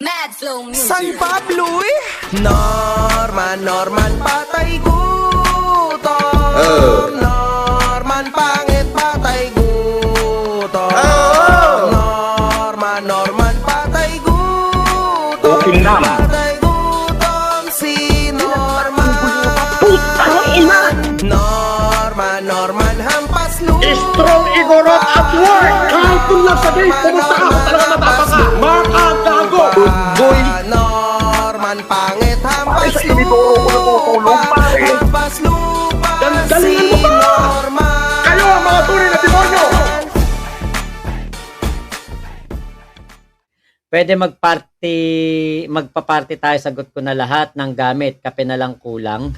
Mad Flow Music. San Pablo eh. Norman patay gutom. Norman pangit patay gutom. Norman patay gutom. Patay gutom si Norman. Norman hampas lupa. Strong Igorot at work! Kahit kung lang sabihin, pumunta ka, talaga matapang ka! Makagago! Boy! Norman pangit hampas Pare, sa inidoro ko natutulog, pare. Hampas lupa si Galingan mo ba? Norman. Kayo ang mga tunay na demonyo! Pwede magpa-party tayo, sagot ko na lahat ng gamit, kape na lang kulang.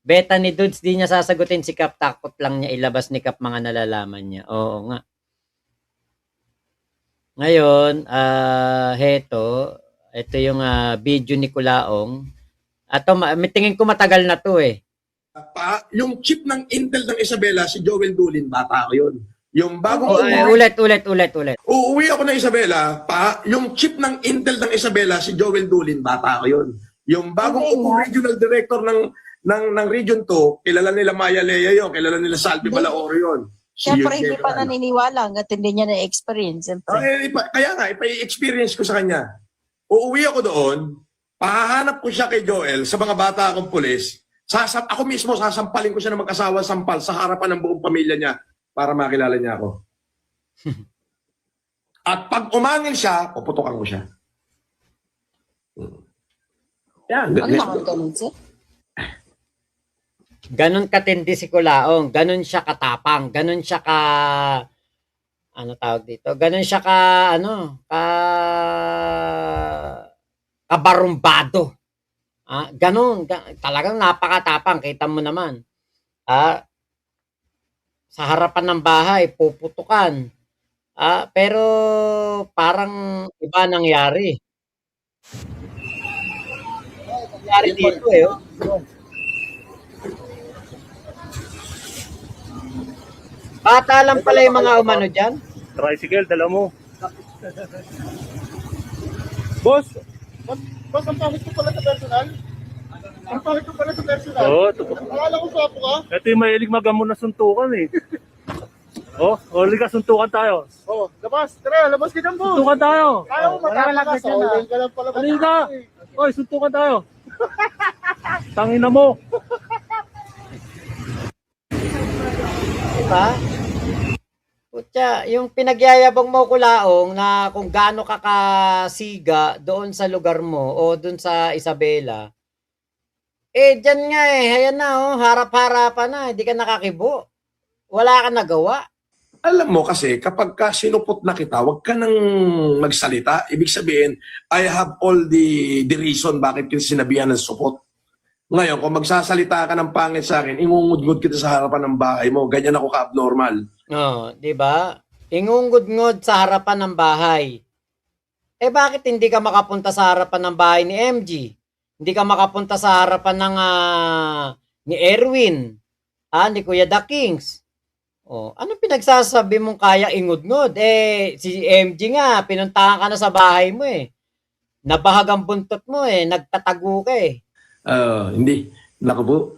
Beta ni Dudes, di niya sasagutin si Kap, takot lang niya ilabas ni Kap mga nalalaman niya. Oo nga. Ngayon, ito yung video ni Kulaong. Ato, tingin ko matagal na to eh. Yung chip ng Intel ng Isabela, si Joel Dulin, bata ko yun. Yung bagong Ulit. uuwi ako ng Isabela, yung chip ng Intel ng Isabela, si Joel Dulin, bata ko yun. Yung bagong regional director ng Region 2, kilala nila Maya Lea yun, kilala nila Salvi Balaoro yun. Siyempre, hindi pa naniniwala hanggat hindi niya na-experience. Kaya nga, ipa-experience ko sa kanya. Uuwi ako doon, pahahanap ko siya kay Joel sa mga bata akong pulis. Ako mismo, sasampalin ko siya ng mag-asawa sampal sa harapan ng buong pamilya niya para makilala niya ako. At pag umangil siya, puputokan ko siya. Yan. Ano naman ganun, sir? Ganon katindi si Kulaong, ganon siya katapang, ganon siya ano tawag dito? Ganon siya kabarumbado. Ganon, talagang napakatapang, kita mo naman. Sa harapan ng bahay, puputukan. Pero parang iba nangyari. Nangyari dito eh. Bata lang pala yung mga umano dyan. Tricycle, dala mo. Boss, ang pangit ko pala sa personal? Ang pangit ko pala sa personal? Oo, Akala ko swapo ka? ito yung mahilig magamon na suntukan eh. Liga, suntukan tayo. Labas! Tara, labas ka dyan, boss! Suntukan tayo. Ayaw mo matapang ka sa online ka lang pala. Halika. Suntukan tayo. Tangina mo. Diba? Putya, yung pinagyayabang mo Kulaong na kung gaano ka kasiga doon sa lugar mo o doon sa Isabela, dyan nga ayan na harap-harapan na, hindi ka nakakibo. Wala ka nagawa. Alam mo kasi, kapag sinupot na kita, huwag ka nang magsalita. Ibig sabihin, I have all the reason bakit kita sinabihan ng supot. Ngayon, kung magsasalita ka ng pangit sa akin, ingungudgod kita sa harapan ng bahay mo. Ganyan ako ka-abnormal. Di ba? Ingungod-ngod sa harapan ng bahay. Bakit hindi ka makapunta sa harapan ng bahay ni MG? Hindi ka makapunta sa harapan ng ni Erwin, ni Kuya The Kings. Ano pinagsasabi mong kaya ingudngod? Si MG nga, pinuntahan ka na sa bahay mo Nabahag ang buntot mo nagtatago ka Hindi. Naku po.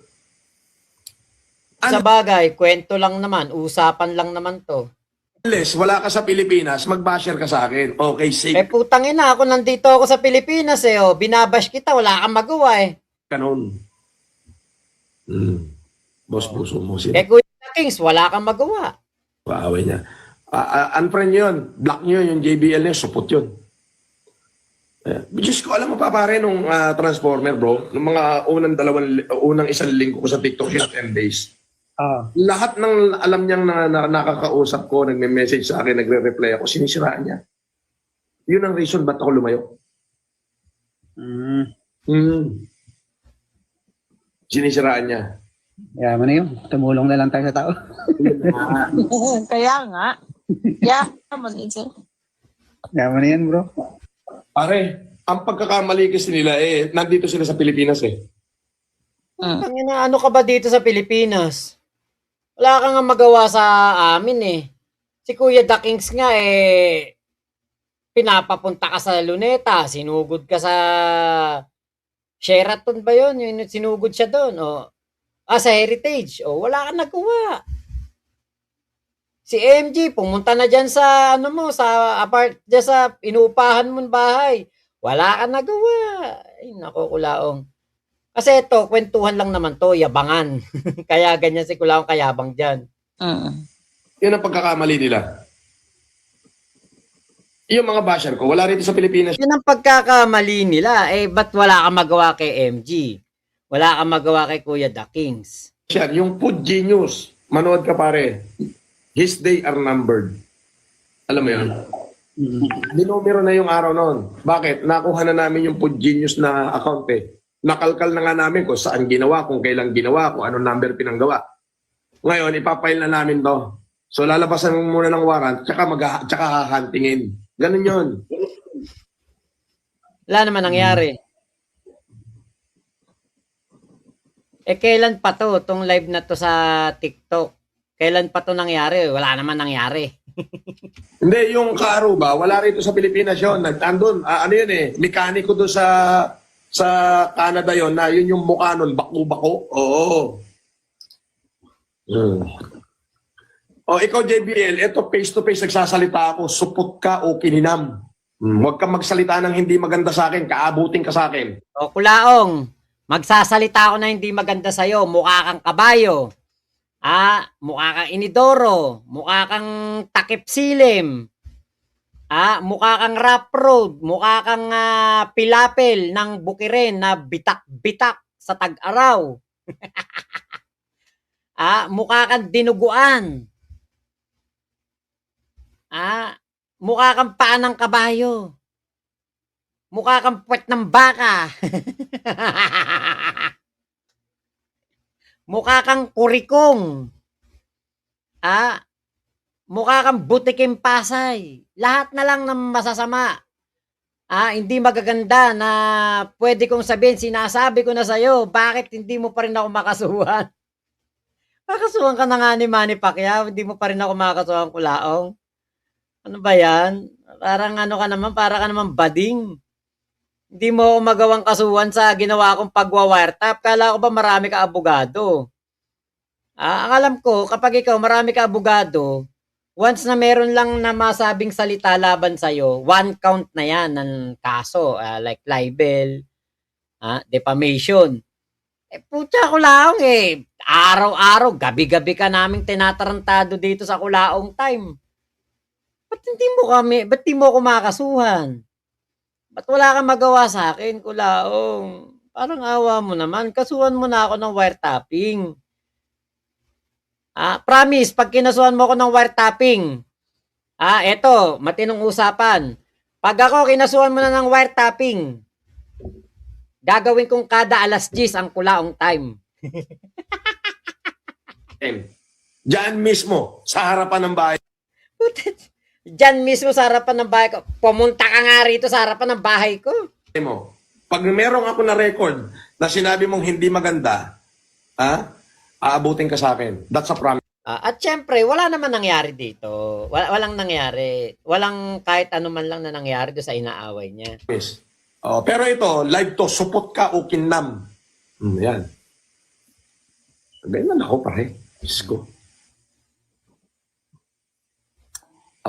Sa bagay, kwento lang naman, usapan lang naman to. Unless wala ka sa Pilipinas, mag-basher ka sa akin. Okay, safe Putang ina, ako nandito ako sa Pilipinas binabash kita, wala kang magawa ka nun. Boss puso mo sila. Kuya Kings, wala kang magawa. Paaway niya. Unfriend yun. Block nyo yung JBL niya. Supot yun. Diyos ko, alam mo pa pare nung Transformer bro, nung mga unang isang linggo ko sa TikTok, 10 days. Lahat ng alam niyang nakakausap ko, nagme-message sa akin, nagre-reply ako, sinisiraan niya. Yun ang reason ba't ako lumayo. Sinisiraan niya. Yaman na yun. Tumulong na lang tayo sa tao. Kaya nga. Yaman yun, sir. Yaman na yan, bro. Pare, ang pagkakamali kasi nila nandito sila sa Pilipinas Ano ka ba dito sa Pilipinas? Wala kang nga magawa sa amin Si Kuya The Kings nga pinapapunta ka sa Luneta, sinugod ka sa Sheraton ba yun? Yung sinugod siya doon. O, sa Heritage. O, wala kang nagawa. Si MG, pumunta na dyan sa, ano mo, sa dyan sa inuupahan mong bahay. Wala kang nagawa. Ay, naku, Kulaong. Kasi ito, kwentuhan lang naman to, yabangan. Kaya ganyan si Kulaong kayabang dyan. Yun ang pagkakamali nila. Yung mga basher ko, wala rito sa Pilipinas. Yun ang pagkakamali nila. Eh, ba't wala kang magawa kay MG? Wala kang magawa kay Kuya The Kings? Yan, yung Food Genius, manood ka pare. His day are numbered. Alam mo yun? Dinumero na yung araw noon. Bakit? Nakuha na namin yung Food Genius na account eh. Nakalkal na nga namin kung saan ginawa, kung kailan ginawa, kung anong number pinanggawa. Ngayon, ipapile na namin to. So lalabasan mo muna ng warrant, tsaka hahantingin. Ganun yun. Wala naman nangyari. Eh, kailan pa to? Tong live na to sa TikTok. Kailan pa to nangyari? Wala naman nangyari. Hindi, yung Kaaruba, wala rito sa Pilipinas yun. Nandun, ano yun eh, mekaniko doon sa Canada yon na yun yung mukha nun, bako-bako. Oo. O ikaw, JBL, eto face-to-face nagsasalita ako, supot ka o kininam. Huwag kang magsalita ng hindi maganda sa akin, kaabutin ka sa akin. O, Kulaong, magsasalita ako na hindi maganda sa'yo. Mukha kang kabayo. Mukha kang inidoro. Mukha kang takip silim. Mukha kang rap road. Mukha kang pilapil ng bukirin na bitak-bitak sa tag-araw. Mukha kang dinuguan. Mukha kang paa ng kabayo. Mukha kang puwet ng baka. Mukha kang kurikong. Mukha kang butiking Pasay. Lahat na lang ng masasama. Hindi magaganda na pwede kong sabihin, sinasabi ko na sa'yo, bakit hindi mo pa rin ako makasuhan? Makasuhan ka na nga ni Manny Pacquiao, hindi mo pa rin ako makasuhan, Kulaong. Ano ba yan? Parang ano ka naman, para ka naman bading. Hindi mo ako magawang kasuhan sa ginawa kong pagwa-wiretap. Kala ko ba marami ka abogado? Ang alam ko, kapag ikaw marami ka abogado, once na meron lang na masabing salita laban sa'yo, 1 count na yan ng kaso. Like libel, defamation. Putya, Kulaong eh. Araw-araw, gabi-gabi ka naming tinatarantado dito sa Kulaong Time. Ba't di mo ako makasuhan? Ba't wala kang magawa sa akin, Kulaong? Parang awa mo naman. Kasuhan mo na ako ng wiretapping. Promise, pag kinasuhan mo ako ng wiretapping, eto, matinong usapan. Pag ako kinasuhan mo na ng wiretapping, gagawin kong kada alas 10 ang Kulaong Time. Diyan mismo, sa harapan ng bahay. Diyan mismo sa harapan ng bahay ko. Pumunta ka nga rito sa harapan ng bahay ko. Mo. Pag merong ako na record na sinabi mong hindi maganda, aabutin ka sa akin. That's a promise. At syempre, wala naman nangyari dito. Walang nangyari. Walang kahit ano man lang na nangyari doon sa inaaway niya. Pero ito, live to, supot ka o kinam. Yan. Ganyan ako pare. Diyos ko.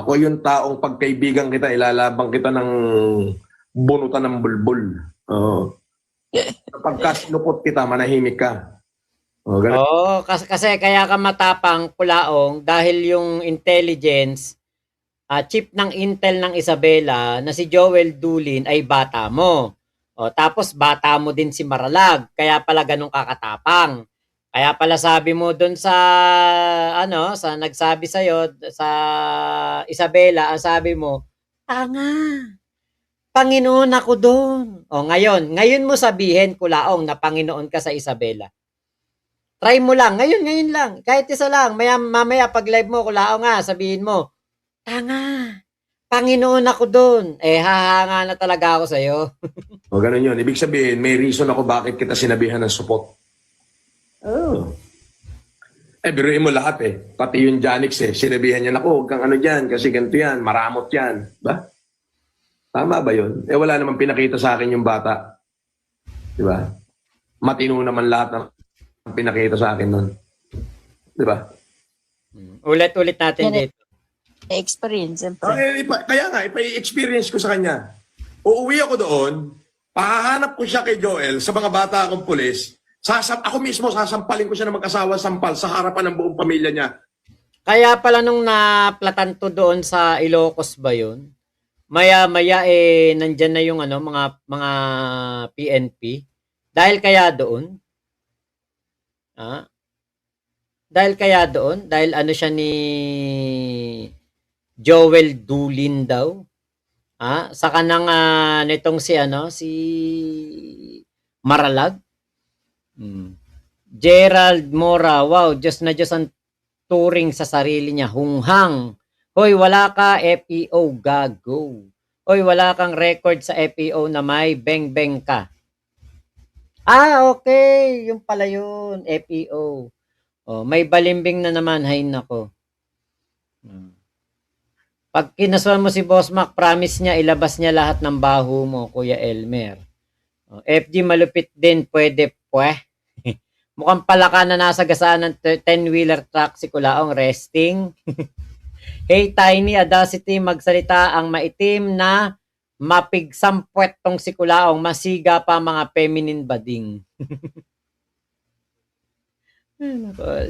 Ako yung taong pagkaibigan kita, ilalabang kita ng bunutan ng bulbul. Kapag sinupot kita, manahimik ka. Kasi kaya ka matapang, Kulaong, dahil yung intelligence, chief ng Intel ng Isabela na si Joel Dulin ay bata mo. Tapos bata mo din si Maralag, kaya pala ganun kakatapang. Kaya pala sabi mo doon sa sa nagsabi sa sa Isabela, ang sabi mo, tanga. Panginoon ako doon. Ngayon mo sabihin, Kulaong, na Panginoon ka sa Isabela. Try mo lang, ngayon lang, kahit isa lang, mamaya pag live mo, Kulaong sabihin mo, tanga. Panginoon ako doon. Hahanga na talaga ako sa'yo. Ganun yun. Ibig sabihin, may reason ako bakit kita sinabihan ng supot. Biruin mo lahat Pati yung Janix sinabihan niya, huwag kang ano dyan, kasi ganito yan, maramot yan. Ba? Tama ba yun? Eh wala naman pinakita sa akin yung bata. Di ba? Matino naman lahat ng pinakita sa akin nun. Di ba? Ulit-ulit natin Yan eh. dito. Experience. siyempre. Kaya nga, ipa-experience ko sa kanya. Uuwi ako doon, pahahanap ko siya kay Joel sa mga bata akong pulis. Ako mismo sasampalin ko siya ng mag-asawa sampal sa harapan ng buong pamilya niya. Kaya pala nung naplatan to doon sa Ilocos ba yun? Maya-maya nandyan na yung mga PNP. Dahil kaya doon? Dahil ano siya ni Joel Dulin daw. Sa kanang nitong si Maralag. Gerald Mora, wow, Diyos na Diyos ang turing sa sarili niya. Hunghang. Hoy, wala ka FEO, gago. Hoy, wala kang record sa FEO na may beng-beng ka. Okay. Yung pala yun, FEO. May balimbing na naman, hay nako. Pag kinasuhan mo si Boss Mac, promise niya, ilabas niya lahat ng baho mo, Kuya Elmer. FG malupit din, pwede, Mukhang palaka na nasa gasaan ng 10-wheeler truck si Kulaong resting. Hey, Tiny Audacity, magsalita ang maitim na mapigsampwet tong si Kulaong, masiga pa mga feminine bading.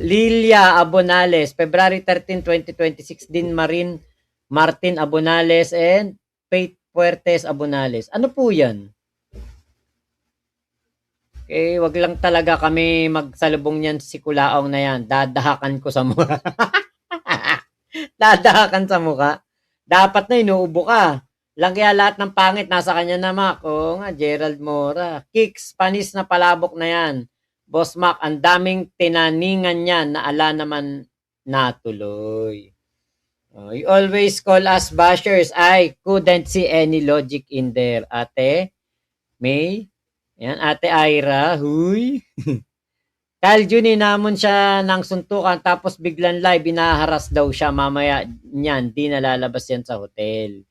Lilia Abonales, February 13, 2026 din Martin Abonales and Faith Puertes Abonales. Ano po yan? Okay, wag lang talaga kami magsalubong niyan si Kulaong na yan. Dadahakan ko sa mukha. Dadahakan sa mukha. Dapat na inuubo ka. Lang kaya lahat ng pangit nasa kanya na, Mac. Oo nga, Gerald Mora. Kicks, panis na palabok na yan. Boss Mac, ang daming tinaningan niyan na ala naman natuloy. You always call us bashers. I couldn't see any logic in there. Ate May, yan, Ate Ira, huy. Kyle Juni namon siya ng suntukan tapos biglang live, binaharas daw siya mamaya niyan, di nalalabas yan sa hotel.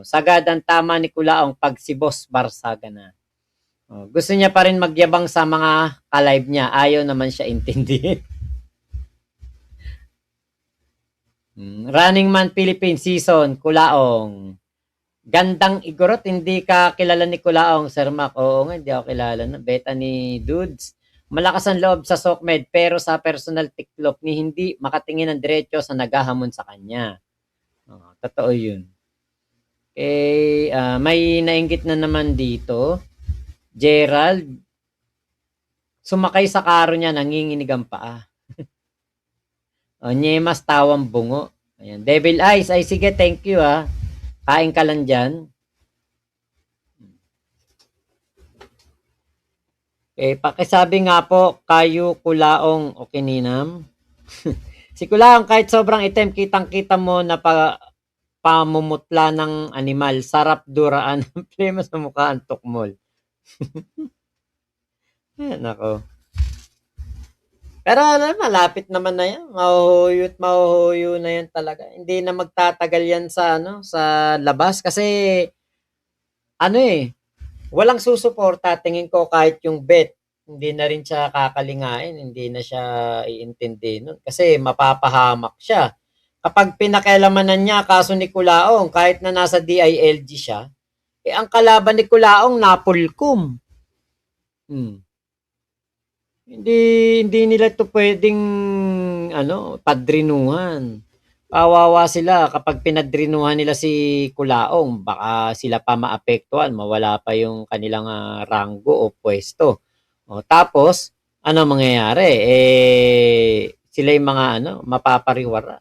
Sagad ang tama ni Kulaong pag si Boss Barsaga na. Gusto niya pa rin magyabang sa mga ka-live niya. Ayaw naman siya intindihin. Running Man Philippines season, Kulaong. Gandang igorot, hindi ka kilala ni Kulaong, Sir Mac. Oo nga, hindi ako kilala na. Beta ni Dudes. Malakas ang loob sa Sokmed, pero sa personal tiklop ni hindi makatingin ng diretso sa naghahamon sa kanya. Totoo yun. Okay, may nainggit na naman dito. Gerald, sumakay sa karo niya, nanginginig ang paa. Nyemas, tawang bungo. Ayan. Devil Eyes, ay sige, thank you ha. Kain ka lang dyan. Pakisabi nga po, kayo Kulaong, okay ninam? Si Kulaong, kahit sobrang itim, kitang-kita mo na pamumutla ng animal. Sarap duraan. Prema sa mukha, antok mol. Nako. Pero malapit naman na yan. Mahuhuyo na yan talaga. Hindi na magtatagal yan sa sa labas kasi walang susuporta. Tingin ko kahit yung bet, hindi na rin siya kakalingain, hindi na siya iintindi nun kasi mapapahamak siya. Kapag pinakialamanan niya kaso ni Kulaong, kahit na nasa DILG siya, ang kalaban ni Kulaong napulkum. Hindi nila to pwedeng padrinuhan. Kawawa sila kapag pinadrinuhan nila si Kulaong, baka sila pa maapektuhan, mawala pa yung kanilang ranggo o pwesto. Tapos ano mangyayari? Sila yung mga mapapariwara.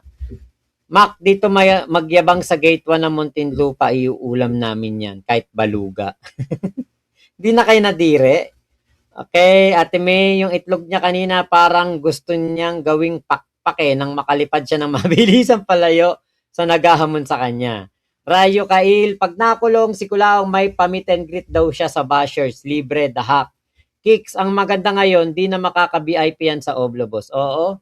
Mac, dito magyabang sa gate 1 ng Muntinlupa, iuulam namin yan kahit baluga. Hindi na kayo nadire. Okay, Ate May, yung itlog niya kanina parang gusto niyang gawing pakpake nang makalipad siya ng mabilisang palayo sa naghahamon sa kanya. Rayo Kail, pag nakulong si Kulaong, may pa-meet and greet daw siya sa bashers, libre, dahak. Kicks, ang maganda ngayon, di na makaka-VIP yan sa Oblobos. Oo.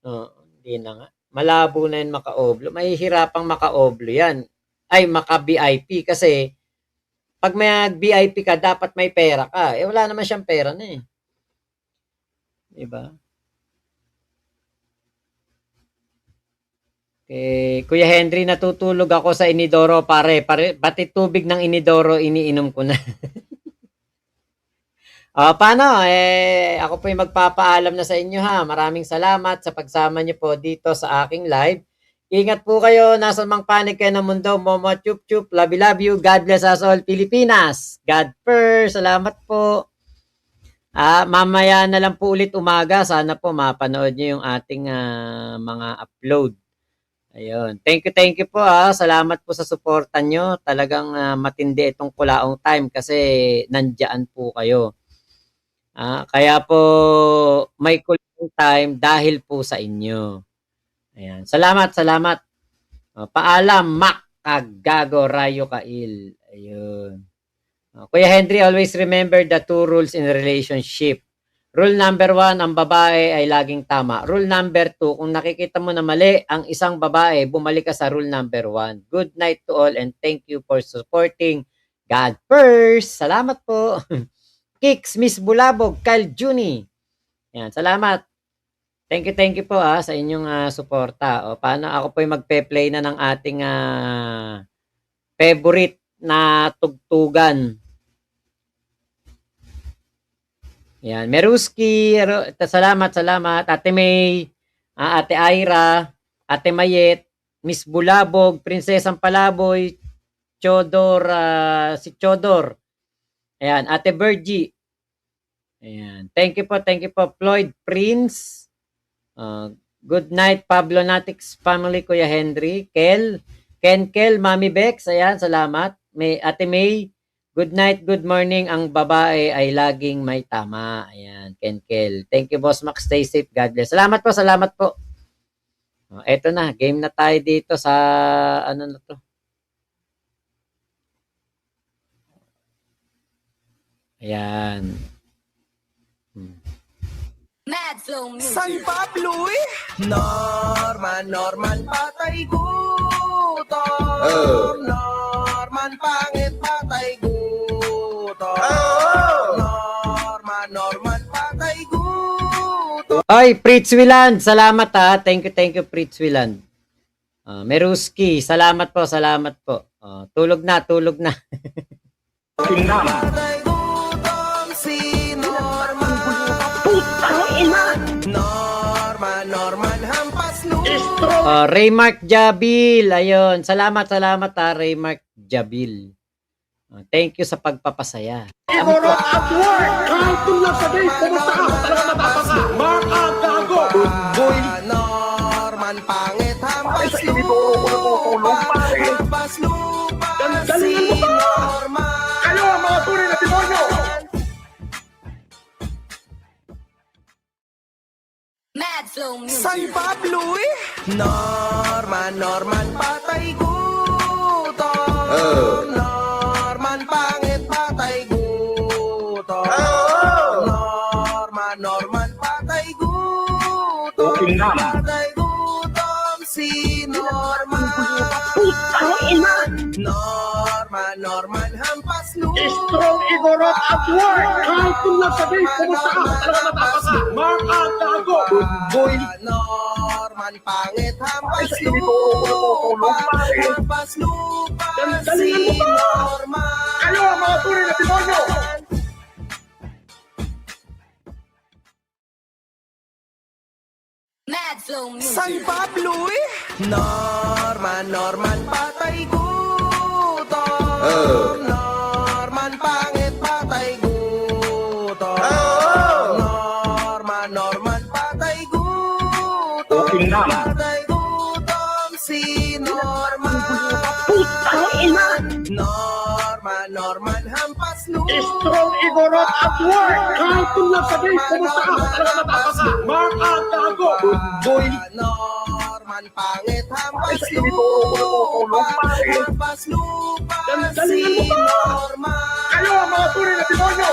Hindi na nga. Malabo na yan maka-oblo. Mahihirapang maka-oblo yan. ay maka-VIP kasi pag may VIP ka, dapat may pera ka. Eh, wala naman siyang pera na eh. Diba? Kuya Henry, natutulog ako sa inidoro, pare. Pati tubig ng inidoro, iniinom ko na. Paano? Ako po yung magpapaalam na sa inyo ha. Maraming salamat sa pagsama niyo po dito sa aking live. Ingat po kayo, nasa mang panig kayo ng mundo. Momo chup chup, love you. God bless us all, Pilipinas. God first. Salamat po. Mamaya na lang po ulit umaga. Sana po mapanood niyo yung ating mga upload. Ayun. Thank you po Salamat po sa suporta nyo. Talagang matindi itong Kulaong Time kasi nandiyan po kayo. Kaya po may Kulaong Time dahil po sa inyo. Ayan. Salamat. Paalam, Mac Kagago Rayo Kail. Ayun. Kuya Henry, always remember the 2 rules in a relationship. Rule number 1, ang babae ay laging tama. Rule number 2, kung nakikita mo na mali ang isang babae, bumalik ka sa rule number 1. Good night to all and thank you for supporting God first. Salamat po. Kicks, Miss Bulabog, Kyle Juni. Yan, salamat. Thank you po sa inyong suporta. Paano ako po yung magpe-play na ng ating favorite na tugtugan. Yan, Meruski, salamat. Ate May, Ate Ira, Ate Mayet, Miss Bulabog, Prinsesang Palaboy, Chodor, si Chodor. Ayan, Ate Bergie. Ayan, thank you po, Floyd Prince. Good night, Pablo Natix family, Kuya Henry, Kel, Mami Bex, ayan, salamat. Ate May, good night, good morning, ang babae ay laging may tama. Ayan, Kel. Thank you, Boss Max, stay safe, God bless. Salamat po. Eto na, game na tayo dito sa, ano na to. Ayan. San Pablo Norman patay gutom Norman pangit patay gutom Norman patay gutom. Ay, Fritz Wiland, salamat Thank you, Fritz Wiland. Meruski, salamat po. Tulog na. Patay gutom si Norman. Norman hampas lupa. Raymark Jabil, ayun. Salamat Raymark Jabil. Thank you sa pagpapasaya. Norman pangit hampas lupa. Hampas lupa si Norman. Kayo ang mga tunay na demonyo! San Pablo Norman patay gutom Norman pangit patay gutom Norman patay gutom Patay gutom si Norman. Norman hampas lupa. Strong ignorant at work! Kahit kung nagsabihin, kumusta ka? Talaga matapas na! Mark ang gago! Boy! Norman pangit hampas lupa. Hampas lupa si Norman. Kayo ang mga tunay na demonyo! San Pablo Norman patay gutom Norman pangit patay gutom Norman patay gutom Patay gutom si Norman. Norman hampas lupa. Strong ignorant at work! Kahit kung nagsabihin, kumusta ka? Talaga matapas na! Mark ang gago! Boy! Norman pangit hampas lupa. Hampas lupa si Norman. Kayo ang mga tunay na demonyo!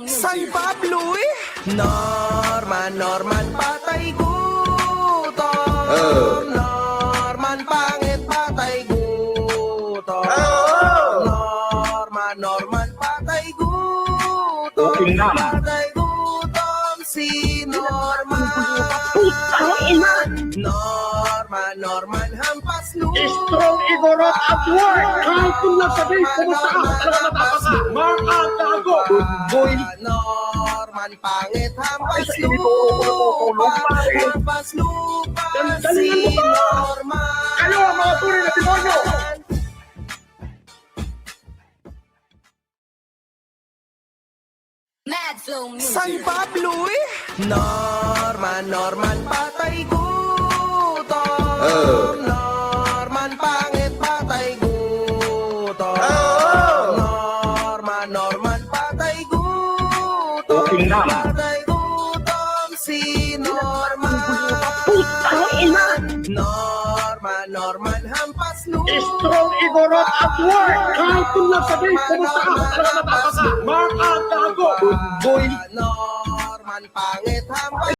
San Pablo Norman patay gutom Norman, pangit, patay, gutom. Norman, patay, gutom. Patay, gutom, si Norman. Norman, hampas lupa. Strong Igorot at work! Kahit kung nagsabi, kumusta ka? Talaga matapos na! Mark ang gago! Boy! Norman, pangit, hampas lupa. Hampas lupa, si Norman. Kayo ang mga tunay na demonyo! San Pablo Norman, patay, gutom. Norman, pangit, patay, gutom. Norman, patay, gutom. Patay, gutom, si Norman. Norman, hampas lupa. Strong Igorot at work! Kahit kung nagsabi, kumusta ka? Talaga matapos na! Mark ang gago! Boy! Norman, pangit, hampas